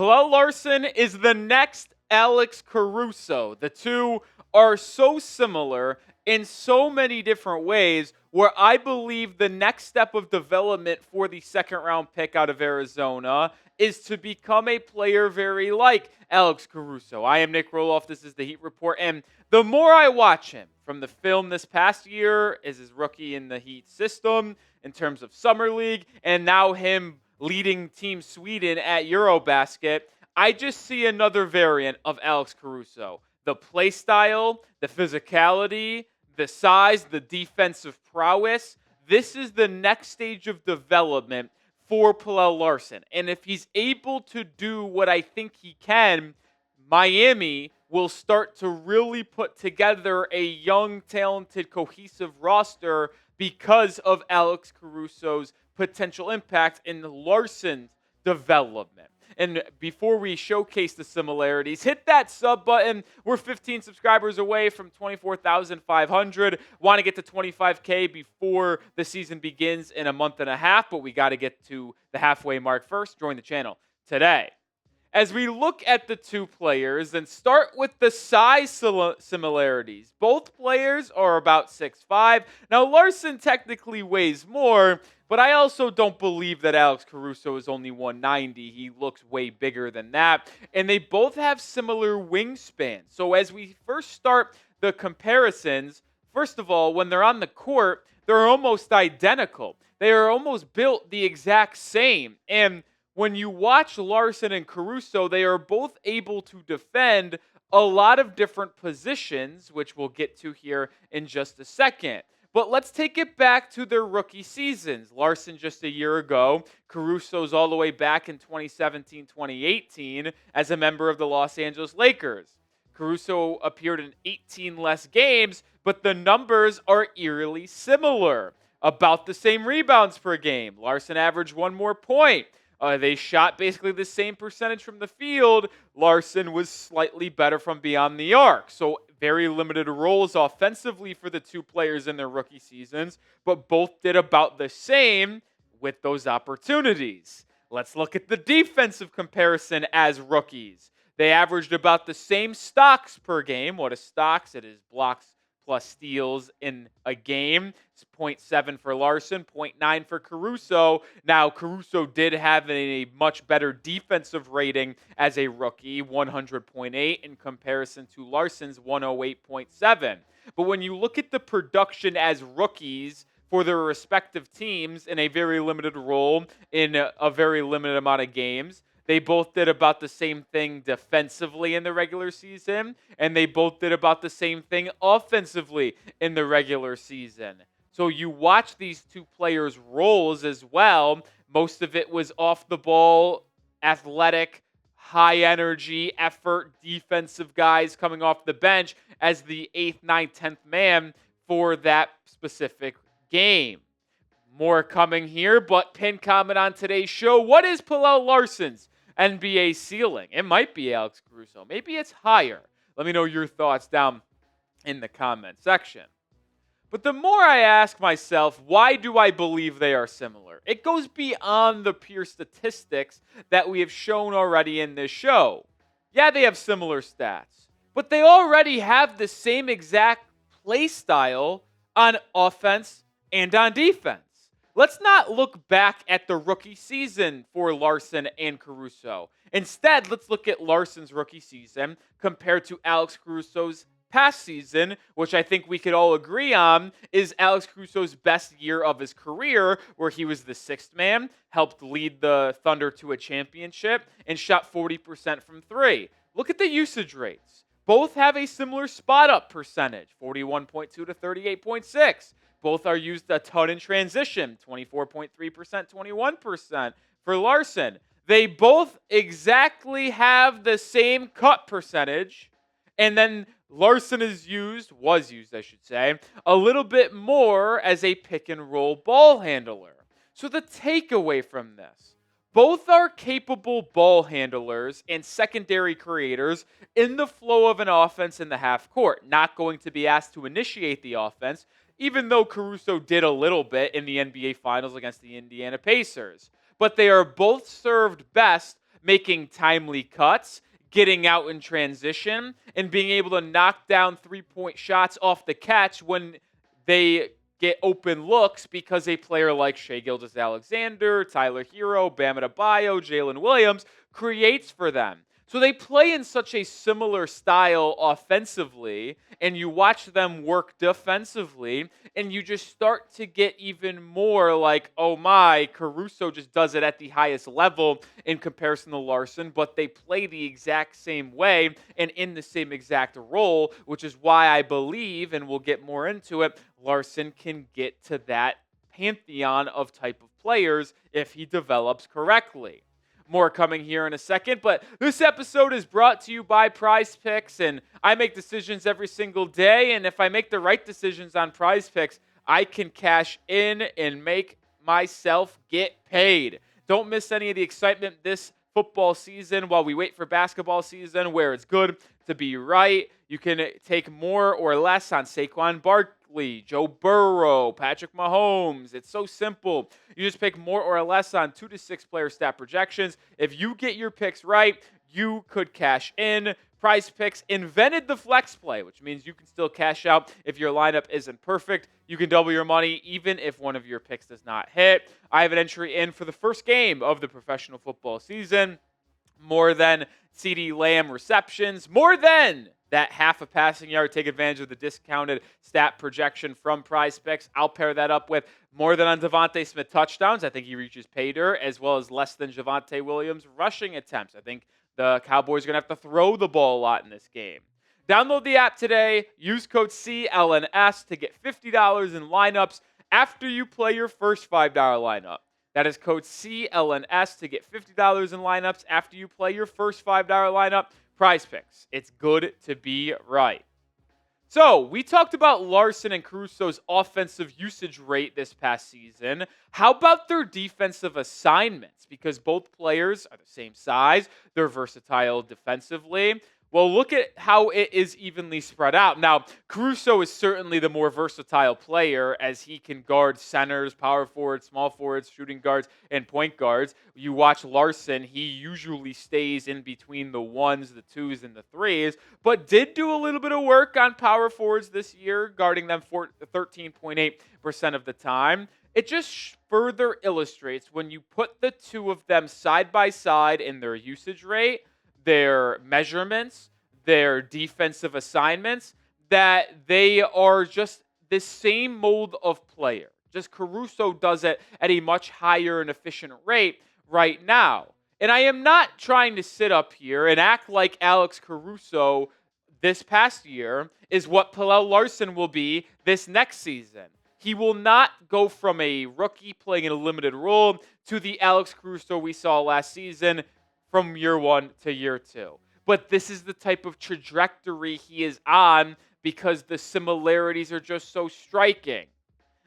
Pelle Larsson is the next Alex Caruso. The two are so similar in so many different ways where I believe the next step of development for the second round pick out of Arizona is to become a player very like Alex Caruso. I am Nick Roloff. This is the Heat Report. And the more I watch him from the film this past year as his rookie in the Heat system in terms of Summer League and now him leading Team Sweden at Eurobasket, I just see another variant of Alex Caruso. The play style, the physicality, the size, the defensive prowess. This is the next stage of development for Pelle Larsson. And if he's able to do what I think he can, Miami will start to really put together a young, talented, cohesive roster because of Alex Caruso's potential impact in Larsson's development. And before we showcase the similarities, hit that sub button. We're 15 subscribers away from 24,500. Want to get to 25K before the season begins in a month and a half, but we got to get to the halfway mark first. Join the channel today. As we look at the two players and start with the size similarities, both players are about 6'5". Now, Larsson technically weighs more, but I also don't believe that Alex Caruso is only 190. He looks way bigger than that. And they both have similar wingspan. So as we first start the comparisons, first of all, when they're on the court, they're almost identical. They are almost built the exact same. And when you watch Larsson and Caruso, they are both able to defend a lot of different positions, which we'll get to here in just a second. But let's take it back to their rookie seasons. Larsson just a year ago, Caruso's all the way back in 2017-2018 as a member of the Los Angeles Lakers. Caruso appeared in 18 less games, but the numbers are eerily similar. About the same rebounds per game. Larsson averaged one more point. They shot basically the same percentage from the field. Larsson was slightly better from beyond the arc. So very limited roles offensively for the two players in their rookie seasons, but both did about the same with those opportunities. Let's look at the defensive comparison as rookies. They averaged about the same stocks per game. What is stocks? It is blocks plus steals in a game. It's 0.7 for Larsson, 0.9 for Caruso. Now, Caruso did have a much better defensive rating as a rookie, 100.8 in comparison to Larsson's 108.7. But when you look at the production as rookies for their respective teams in a very limited role in a very limited amount of games, they both did about the same thing defensively in the regular season, and they both did about the same thing offensively in the regular season. So you watch these two players' roles as well. Most of it was off the ball, athletic, high energy, effort, defensive guys coming off the bench as the 8th, 9th, 10th man for that specific game. More coming here, but pin comment on today's show. What is Pelle Larsson's NBA ceiling? It might be Alex Caruso. Maybe it's higher. Let me know your thoughts down in the comment section. But the more I ask myself, why do I believe they are similar? It goes beyond the pure statistics that we have shown already in this show. Yeah, they have similar stats, but they already have the same exact play style on offense and on defense. Let's not look back at the rookie season for Larsson and Caruso. Instead, let's look at Larsson's rookie season compared to Alex Caruso's past season, which I think we could all agree on is Alex Caruso's best year of his career, where he was the 6th man, helped lead the Thunder to a championship, and shot 40% from three. Look at the usage rates. Both have a similar spot-up percentage, 41.2 to 38.6. Both are used a ton in transition, 24.3%, 21% for Larsson. They both exactly have the same cut percentage, and then Larsson was used, a little bit more as a pick-and-roll ball handler. So the takeaway from this, both are capable ball handlers and secondary creators in the flow of an offense in the half court, not going to be asked to initiate the offense, even though Caruso did a little bit in the NBA Finals against the Indiana Pacers. But they are both served best making timely cuts, getting out in transition, and being able to knock down three-point shots off the catch when they get open looks because a player like Shai Gilgeous-Alexander, Tyler Herro, Bam Adebayo, Jalen Williams creates for them. So they play in such a similar style offensively, and you watch them work defensively, and you just start to get even more like, oh my, Caruso just does it at the highest level in comparison to Larsson, but they play the exact same way and in the same exact role, which is why I believe, and we'll get more into it, Larsson can get to that pantheon of type of players if he develops correctly. More coming here in a second, but this episode is brought to you by Prize Picks, and I make decisions every single day, and if I make the right decisions on Prize Picks, I can cash in and make myself get paid. Don't miss any of the excitement this football season while we wait for basketball season, where it's good to be right. You can take more or less on Saquon Barkley, Joe Burrow, Patrick Mahomes. It's so simple. You just pick more or less on 2 to 6 player stat projections. If you get your picks right, you could cash in. Prize Picks invented the flex play, which means you can still cash out if your lineup isn't perfect. You can double your money even if one of your picks does not hit. I have an entry in for the first game of the professional football season. More than CeeDee Lamb receptions, more than that half a passing yard. Take advantage of the discounted stat projection from Prize Picks. I'll pair that up with more than on Devontae Smith touchdowns. I think he reaches pay dirt, as well as less than Javonte Williams rushing attempts. I think the Cowboys are going to have to throw the ball a lot in this game. Download the app today. Use code CLNS to get $50 in lineups after you play your first $5 lineup. That is code CLNS to get $50 in lineups after you play your first $5 lineup. Prize Picks. It's good to be right. So, we talked about Larsson and Caruso's offensive usage rate this past season. How about their defensive assignments? Because both players are the same size. They're versatile defensively. Well, look at how it is evenly spread out. Now, Caruso is certainly the more versatile player as he can guard centers, power forwards, small forwards, shooting guards, and point guards. You watch Larsson, he usually stays in between the ones, the twos, and the threes, but did do a little bit of work on power forwards this year, guarding them for 13.8% of the time. It just further illustrates when you put the two of them side by side in their usage rate, their measurements, their defensive assignments, that they are just the same mold of player. Just Caruso does it at a much higher and efficient rate right now. And I am not trying to sit up here and act like Alex Caruso this past year is what Pelle Larsson will be this next season. He will not go from a rookie playing in a limited role to the Alex Caruso we saw last season from year 1 to year 2. But this is the type of trajectory he is on because the similarities are just so striking.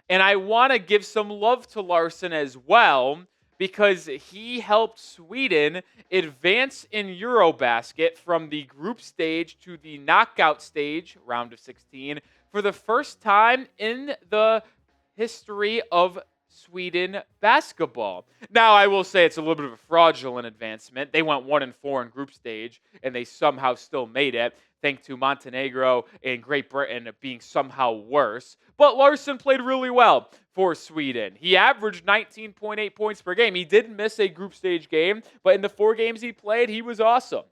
And I want to give some love to Larsson as well because he helped Sweden advance in Eurobasket from the group stage to the knockout stage, round of 16, for the first time in the history of Sweden basketball. Now, I will say it's a little bit of a fraudulent advancement. They went 1-4 in group stage, and they somehow still made it, thanks to Montenegro and Great Britain being somehow worse. But Larsson played really well for Sweden. He averaged 19.8 points per game. He did miss a group stage game, but in the 4 games he played, he was awesome.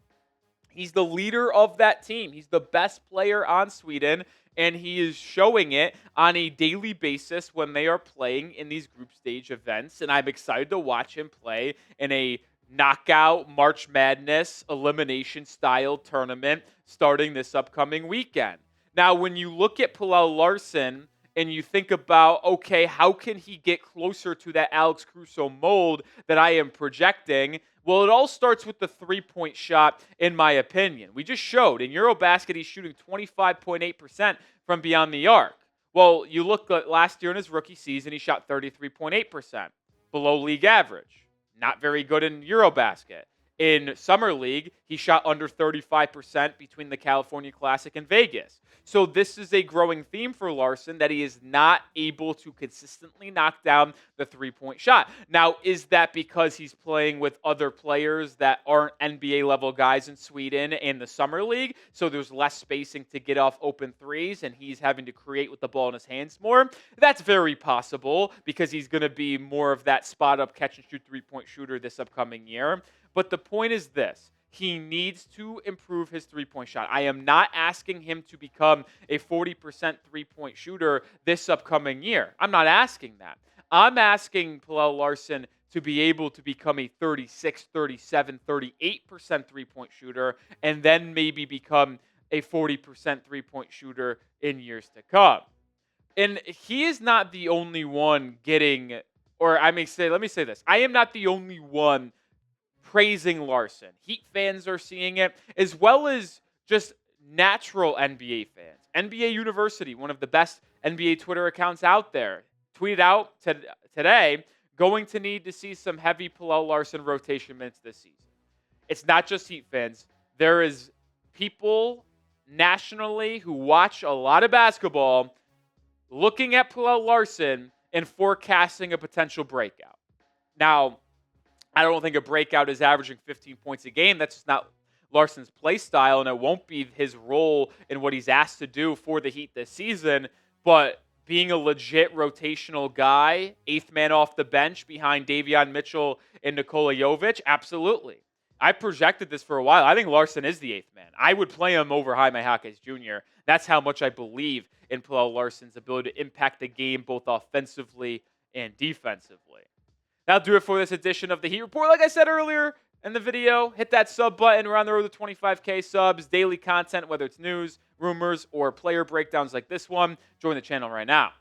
He's the leader of that team. He's the best player on Sweden, and he is showing it on a daily basis when they are playing in these group stage events. And I'm excited to watch him play in a knockout March Madness elimination style tournament starting this upcoming weekend. Now, when you look at Pelle Larsson and you think about, okay, how can he get closer to that Alex Caruso mold that I am projecting? Well, it all starts with the three-point shot, in my opinion. We just showed in Eurobasket he's shooting 25.8% from beyond the arc. Well, you look at last year in his rookie season, he shot 33.8%, below league average. Not very good in Eurobasket. In Summer League, he shot under 35% between the California Classic and Vegas. So this is a growing theme for Larsson, that he is not able to consistently knock down the three-point shot. Now, is that because he's playing with other players that aren't NBA level guys in Sweden and the Summer League, so there's less spacing to get off open threes and he's having to create with the ball in his hands more? That's very possible, because he's going to be more of that spot-up catch-and-shoot three-point shooter this upcoming year. But the point is this: he needs to improve his three-point shot. I am not asking him to become a 40% three-point shooter this upcoming year. I'm not asking that. I'm asking Pelle Larsson to be able to become a 36, 37, 38% three-point shooter, and then maybe become a 40% three-point shooter in years to come. And he is not the only one getting, or let me say this: I am not the only one praising Larsson. Heat fans are seeing it, as well as just natural NBA fans. NBA University, one of the best NBA Twitter accounts out there, tweeted out today, going to need to see some heavy Pelle Larsson rotation minutes this season. It's not just Heat fans. There is people nationally who watch a lot of basketball looking at Pelle Larsson and forecasting a potential breakout. Now, I don't think a breakout is averaging 15 points a game. That's just not Larsson's play style, and it won't be his role in what he's asked to do for the Heat this season. But being a legit rotational guy, eighth man off the bench behind Davion Mitchell and Nikola Jovic, absolutely. I projected this for a while. I think Larsson is the eighth man. I would play him over Jaime Jaquez Jr. That's how much I believe in Pelle Larsson's ability to impact the game both offensively and defensively. That'll do it for this edition of the Heat Report. Like I said earlier in the video, hit that sub button. We're on the road to 25K subs, daily content, whether it's news, rumors, or player breakdowns like this one. Join the channel right now.